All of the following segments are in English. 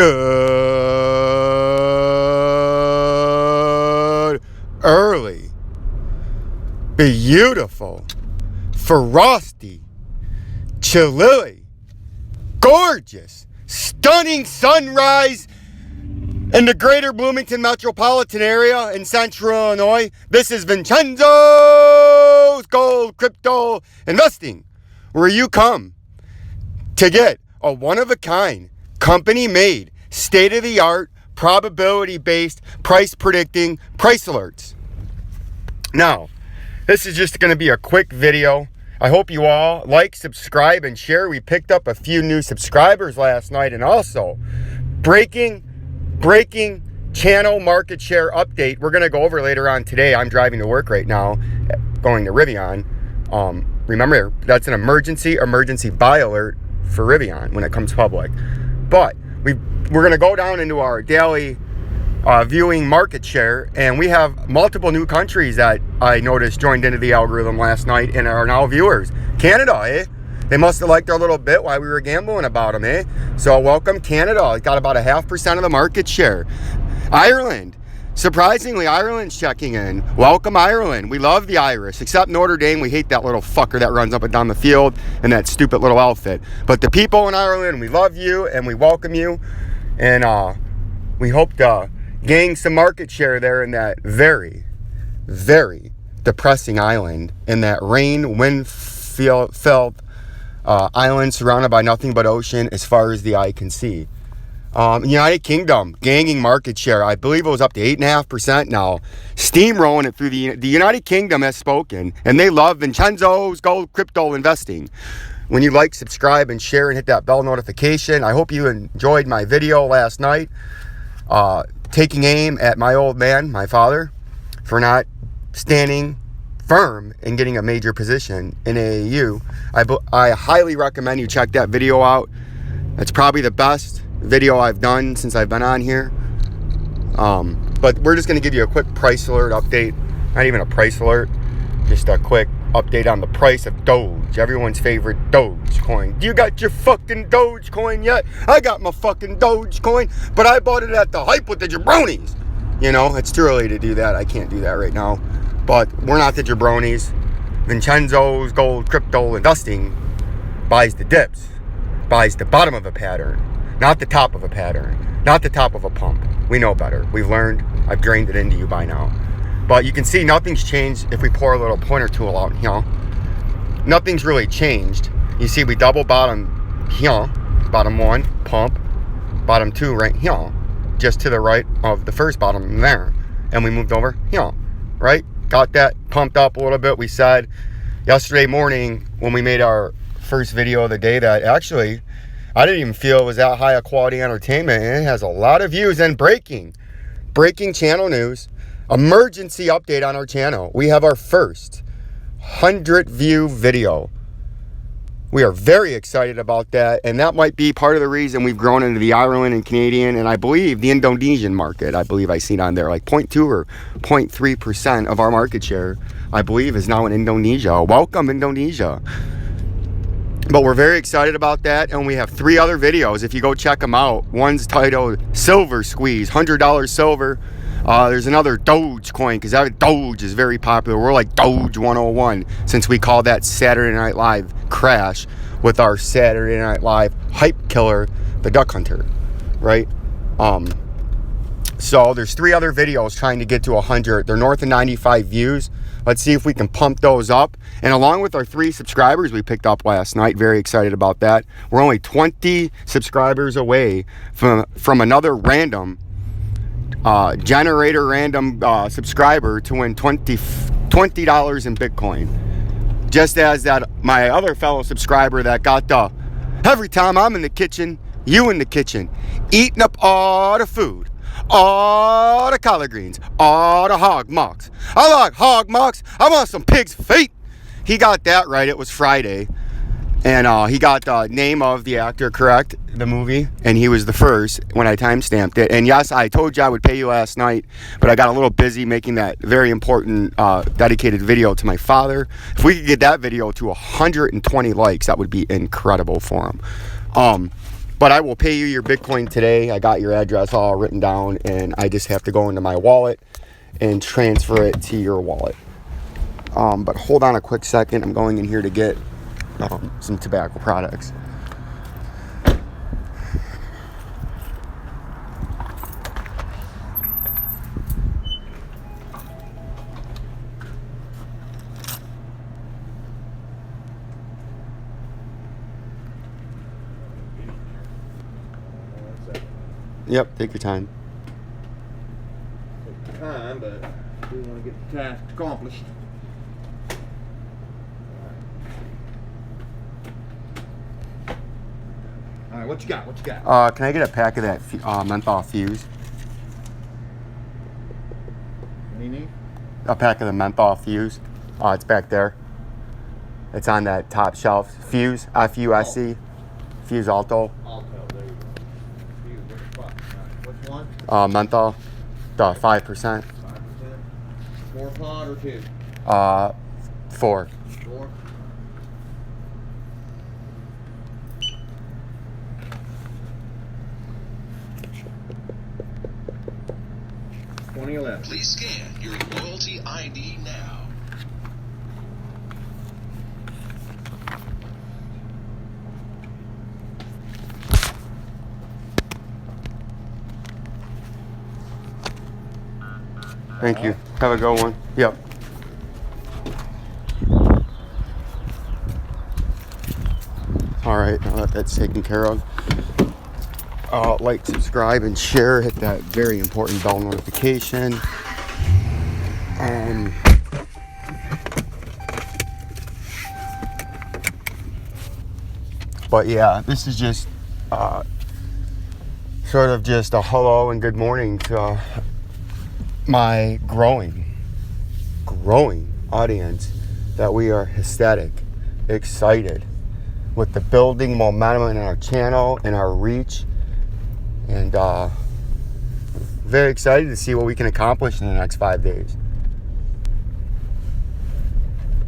Good early, beautiful, frosty, chilly, gorgeous, stunning sunrise in the greater Bloomington metropolitan area in central Illinois. This is VINCENZO'S Gold Crypto Investing, where you come to get a one-of-a-kind, company-made, state-of-the-art, probability-based, price-predicting price alerts. Now, this is just going to be a quick video. I hope you all like, subscribe, and share. We picked up a few new subscribers last night, and also breaking channel market share update we're going to go over later on today. I'm driving to work right now, going to Rivian. Remember, that's an emergency buy alert for Rivian when it comes public. But we're going to go down into our daily viewing market share, and we have multiple new countries that I noticed joined into the algorithm last night and are now viewers. Canada, eh? They must have liked our little bit while we were gambling about them, eh? So welcome Canada. It got about 0.5% of the market share. Ireland. Surprisingly, Ireland's checking in. Welcome, Ireland. We love the Irish, except Notre Dame. We hate that little fucker that runs up and down the field in that stupid little outfit. But the people in Ireland, we love you and we welcome you. And we hope to gain some market share there in that very, very depressing island, in that wind-filled island surrounded by nothing but ocean as far as the eye can see. United Kingdom gaining market share. I believe it was up to 8.5% now. Steamrolling it through the United Kingdom has spoken, and they love VINCENZO'S Gold Crypto Investing. When you like, subscribe, and share, and hit that bell notification. I hope you enjoyed my video last night, taking aim at my old man, my father, for not standing firm and getting a major position in AAU. I highly recommend you check that video out. It's probably the best video I've done since I've been on here. But we're just going to give you a quick price alert update. Not even a price alert, just a quick update on the price of Doge, everyone's favorite Doge coin. Do you got your fucking Doge coin yet? I got my fucking Doge coin, but I bought it at the hype with the jabronis. You know, it's too early to do that. I can't do that right now. But we're not the jabronis. VINCENZO'S Gold Crypto Investing buys the dips, buys the bottom of a pattern, not the top of a pattern, not the top of a pump. We know better. We've learned. I've drained it into you by now. But you can see nothing's changed if we pour a little pointer tool out here. Nothing's really changed. You see we double bottom here, bottom one, pump, bottom two right here, just to the right of the first bottom there. And we moved over here, right? Got that pumped up a little bit. We said yesterday morning when we made our first video of the day that actually I didn't even feel it was that high a quality entertainment, and it has a lot of views. And breaking channel news, emergency update on our channel. We have our first 100 view video. We are very excited about that, and that might be part of the reason we've grown into the Ireland and Canadian, and I believe the Indonesian market. I believe I seen on there like 0.2 or 0.3% of our market share, I believe, is now in Indonesia. Welcome, Indonesia. But we're very excited about that, and we have 3 other videos. If you go check them out, one's titled Silver Squeeze, $100 silver. There's another Doge coin, because that Doge is very popular. We're like Doge 101, since we call that Saturday Night Live crash with our Saturday Night Live hype killer, the Duck Hunter, right? So there's 3 other videos trying to get to 100. They're north of 95 views. Let's see if we can pump those up. And along with our 3 subscribers we picked up last night, very excited about that. We're only 20 subscribers away from another random subscriber to win $20 in Bitcoin. Just as that my other fellow subscriber that got the, every time I'm in the kitchen, you in the kitchen, eating up all the food, all the collard greens, all the hog mucks. I like hog mucks. I want some pig's feet. He got that right. It was Friday. And he got the name of the actor correct, the movie, and he was the first when I timestamped it. And yes, I told you I would pay you last night, but I got a little busy making that very important dedicated video to my father. If we could get that video to 120 likes, that would be incredible for him. But I will pay you your Bitcoin today. I got your address all written down, and I just have to go into my wallet and transfer it to your wallet. But hold on a quick second. I'm going in here to get some tobacco products. Yep, take your time. Take your time, but we want to get the task accomplished. All right, what you got? What you got? Can I get a pack of that menthol fuse? What do you need? A pack of the menthol fuse. It's back there. It's on that top shelf. Fuse, F-U-S-E. Fuse Alto. Alto, there you go. Fuse, where's the spot? All right, which one? Menthol, the 5%. 5%. 4 pod or 2? 4. 4. Please scan your loyalty ID now. Thank you. Have a good one. Yep. All right, now that that's taken care of. Like, subscribe, and share. Hit that very important bell notification. But yeah, this is just sort of just a hello and good morning to my growing audience, that we are ecstatic, excited with the building momentum in our channel and our reach, and very excited to see what we can accomplish in the next 5 days.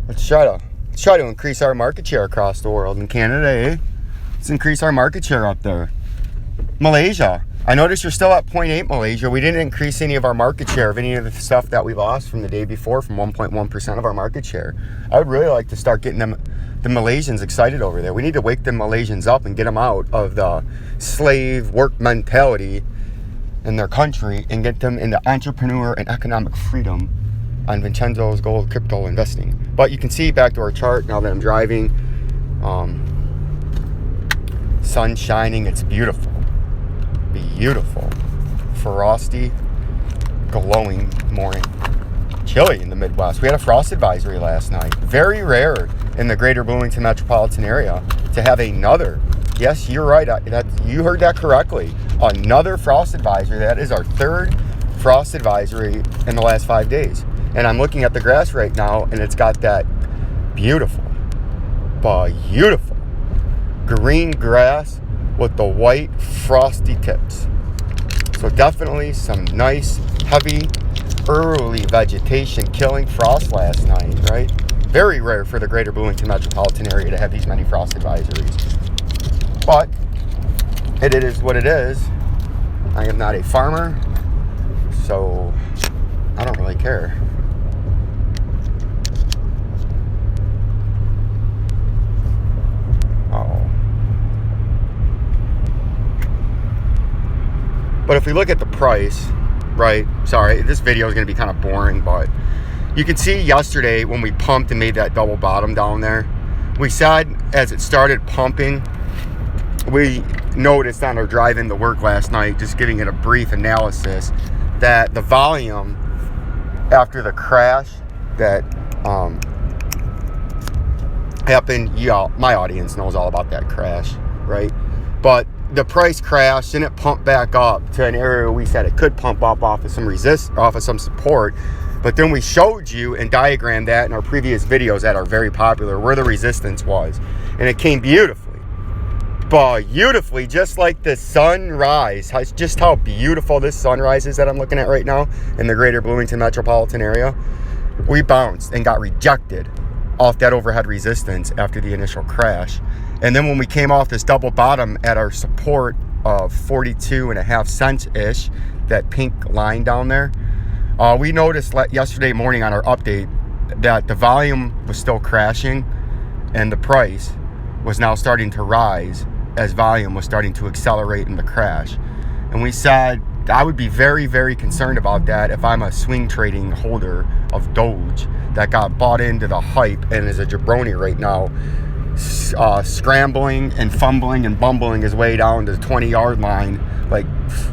Let's try to increase our market share across the world. In Canada, let's increase our market share up there. Malaysia, I noticed you're still at 0.8, Malaysia. We didn't increase any of our market share of any of the stuff that we lost from the day before, from 1.1% of our market share. I would really like to start getting the Malaysians excited over there. We need to wake the Malaysians up and get them out of the slave work mentality in their country and get them into entrepreneur and economic freedom on Vincenzo's gold crypto investing. But you can see back to our chart now that I'm driving. Sun shining, it's beautiful. Beautiful. Frosty, glowing morning. Chilly in the Midwest. We had a frost advisory last night. Very rare in the greater Bloomington metropolitan area to have another. Yes, you're right. You heard that correctly. Another frost advisory. That is our third frost advisory in the last 5 days. And I'm looking at the grass right now, and it's got that beautiful green grass with the white frosty tips. So definitely some nice, heavy, early vegetation killing frost last night, right? Very rare for the greater Bloomington metropolitan area to have these many frost advisories. But it is what it is. I am not a farmer, so I don't really care. But if we look at the price, right? Sorry, this video is going to be kind of boring, but you can see yesterday when we pumped and made that double bottom down there, we said as it started pumping, we noticed on our drive into work last night, just giving it a brief analysis, that the volume after the crash that happened, my audience knows all about that crash, right? But the price crashed and it pumped back up to an area where we said it could pump up off of some support. But then we showed you and diagrammed that in our previous videos that are very popular, where the resistance was. And it came beautifully, just like the sunrise. Just how beautiful this sunrise is that I'm looking at right now in the greater Bloomington metropolitan area. We bounced and got rejected off that overhead resistance after the initial crash. And then when we came off this double bottom at our support of 42.5 cents ish, that pink line down there, we noticed yesterday morning on our update that the volume was still crashing and the price was now starting to rise as volume was starting to accelerate in the crash. And we said I would be very, very concerned about that if I'm a swing trading holder of Doge that got bought into the hype and is a jabroni right now, scrambling and fumbling and bumbling his way down to the 20-yard line like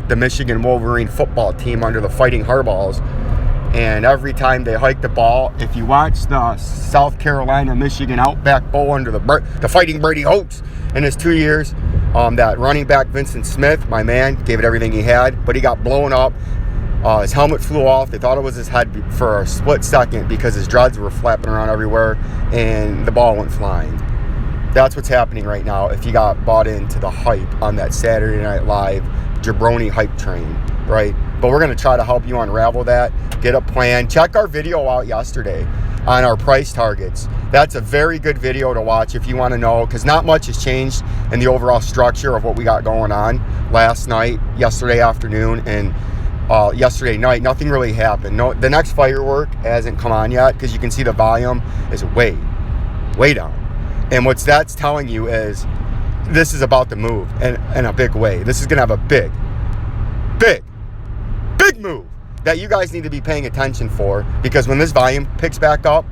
the Michigan Wolverine football team under the Fighting Hardballs. And every time they hike the ball, if you watch the South Carolina Michigan Outback Bowl under the Fighting Brady Hoats in his 2 years, that running back Vincent Smith, my man, gave it everything he had, but he got blown up. His helmet flew off. They thought it was his head for a split second because his dreads were flapping around everywhere, and the ball went flying. That's what's happening right now if you got bought into the hype on that Saturday Night Live jabroni hype train, right? But we're going to try to help you unravel that, get a plan. Check our video out yesterday on our price targets. That's a very good video to watch if you want to know, because not much has changed in the overall structure of what we got going on last night, yesterday afternoon, and yesterday night. Nothing really happened. No, the next firework hasn't come on yet because you can see the volume is way down. And what that's telling you is this is about to move in a big way. This is going to have a big move that you guys need to be paying attention for, because when this volume picks back up,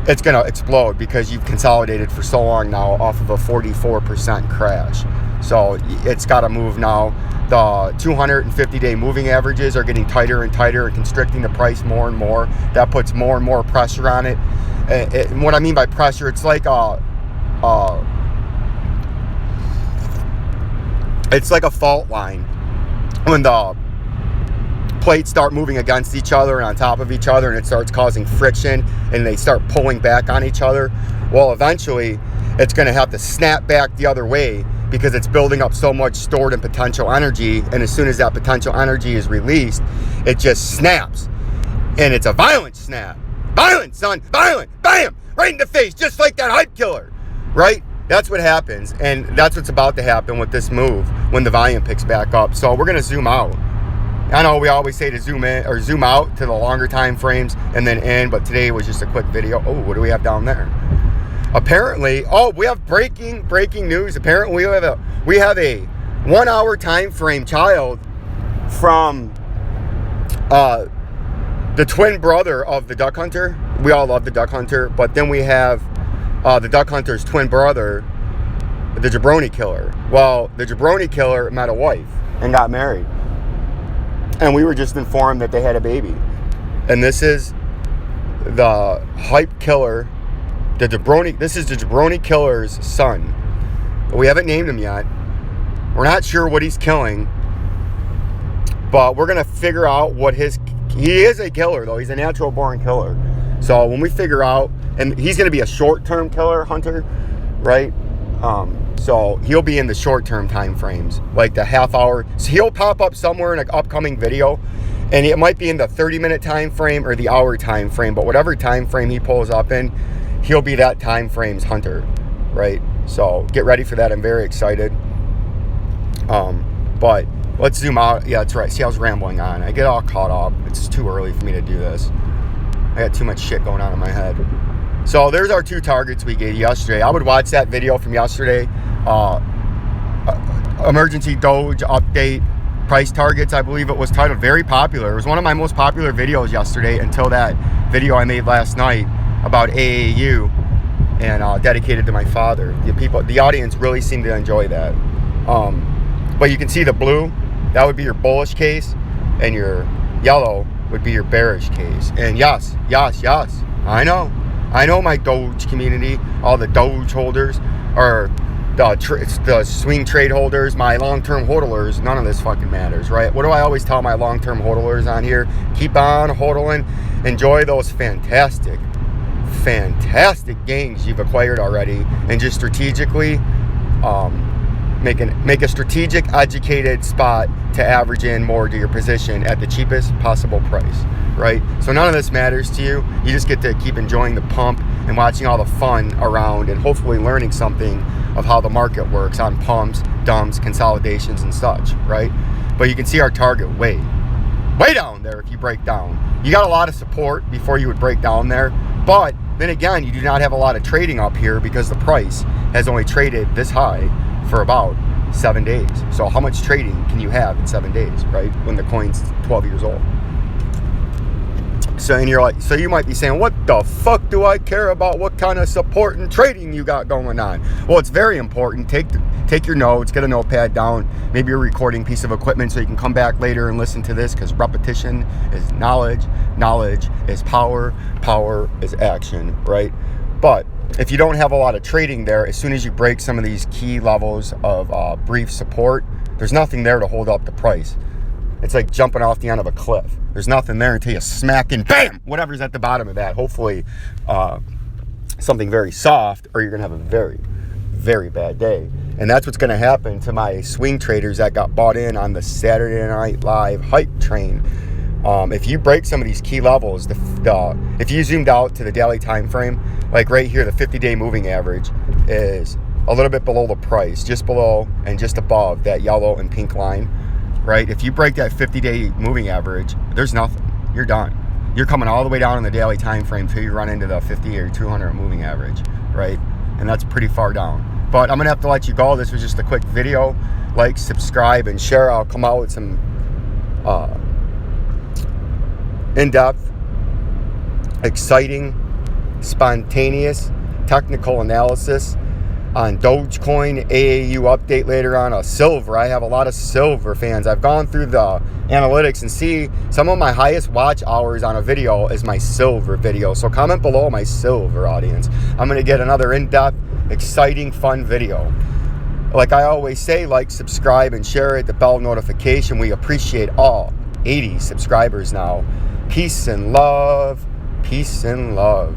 it's going to explode because you've consolidated for so long now off of a 44% crash. So it's got to move now. The 250-day moving averages are getting tighter and tighter and constricting the price more and more. That puts more and more pressure on it. And what I mean by pressure, it's like a fault line when the plates start moving against each other and on top of each other, and it starts causing friction and they start pulling back on each other. Well, eventually it's going to have to snap back the other way because it's building up so much stored and potential energy, and as soon as that potential energy is released, it just snaps. And it's a violent snap. Violent, son. Violent. Bam! Right in the face, just like that hype killer. Right? That's what happens, and that's what's about to happen with this move when the volume picks back up. So we're going to zoom out. I know we always say to zoom in or zoom out to the longer time frames and then in, but today was just a quick video. Oh, what do we have down there? Apparently, we have breaking news. Apparently, we have a 1 hour time frame child from the twin brother of the duck hunter. We all love the duck hunter, but then we have the duck hunter's twin brother, the jabroni killer. Well, the jabroni killer met a wife and got married. And we were just informed that they had a baby. And this is the hype killer, this is the jabroni killer's son. We haven't named him yet. We're not sure what he's killing, but we're going to figure out he is a killer though. He's a natural born killer. So when we figure out, and he's going to be a short-term killer hunter, right? So he'll be in the short-term time frames, like the half hour. So he'll pop up somewhere in an upcoming video, and it might be in the 30-minute time frame or the hour time frame, but whatever time frame he pulls up in, he'll be that time frame's hunter, right? So get ready for that. I'm very excited. But let's zoom out. Yeah, that's right. See, I was rambling on. I get all caught up. It's too early for me to do this. I got too much shit going on in my head. So there's our two targets we gave yesterday. I would watch that video from yesterday. Emergency Doge update price targets, I believe it was titled. Very popular. It was one of my most popular videos yesterday until that video I made last night about AAU and dedicated to my father. The audience really seemed to enjoy that. But you can see the blue, that would be your bullish case, and your yellow would be your bearish case. And yes, I know my Doge community, all the Doge holders, or the swing trade holders, my long-term hodlers, none of this fucking matters, right? What do I always tell my long-term hodlers on here? Keep on hodling. Enjoy those fantastic gains you've acquired already, and just strategically make a strategic, educated spot to average in more to your position at the cheapest possible price. right? So none of this matters to you. You just get to keep enjoying the pump and watching all the fun around and hopefully learning something of how the market works on pumps, dumps, consolidations, and such, right? But you can see our target way down there if you break down. You got a lot of support before you would break down there, but then again, you do not have a lot of trading up here because the price has only traded this high for about 7 days. So how much trading can you have in 7 days, right? When the coin's 12 years old. So, and you're like, so you might be saying, what the fuck do I care about what kind of support and trading you got going on? Well, it's very important. Take your notes, get a notepad down, maybe a recording piece of equipment so you can come back later and listen to this, because repetition is knowledge, knowledge is power, power is action, right? But if you don't have a lot of trading there, as soon as you break some of these key levels of brief support, there's nothing there to hold up the price. It's like jumping off the end of a cliff. There's nothing there until you smack and bam, whatever's at the bottom of that. Hopefully something very soft, or you're going to have a very, very bad day. And that's what's going to happen to my swing traders that got bought in on the Saturday Night Live hype train. If you break some of these key levels, if you zoomed out to the daily time frame, like right here, the 50-day moving average is a little bit below the price, just below and just above that yellow and pink line. Right? If you break that 50-day moving average, there's nothing. You're done. You're coming all the way down in the daily time frame till you run into the 50 or 200 moving average, right? And that's pretty far down. But I'm going to have to let you go. This was just a quick video. Like, subscribe, and share. I'll come out with some in-depth, exciting, spontaneous, technical analysis on Dogecoin, AAU update later on, a silver. I have a lot of silver fans. I've gone through the analytics and see some of my highest watch hours on a video is my silver video. So comment below my silver audience. I'm going to get another in-depth, exciting, fun video. Like I always say, like, subscribe, and share it, the bell notification. We appreciate all 80 subscribers now. Peace and love. Peace and love.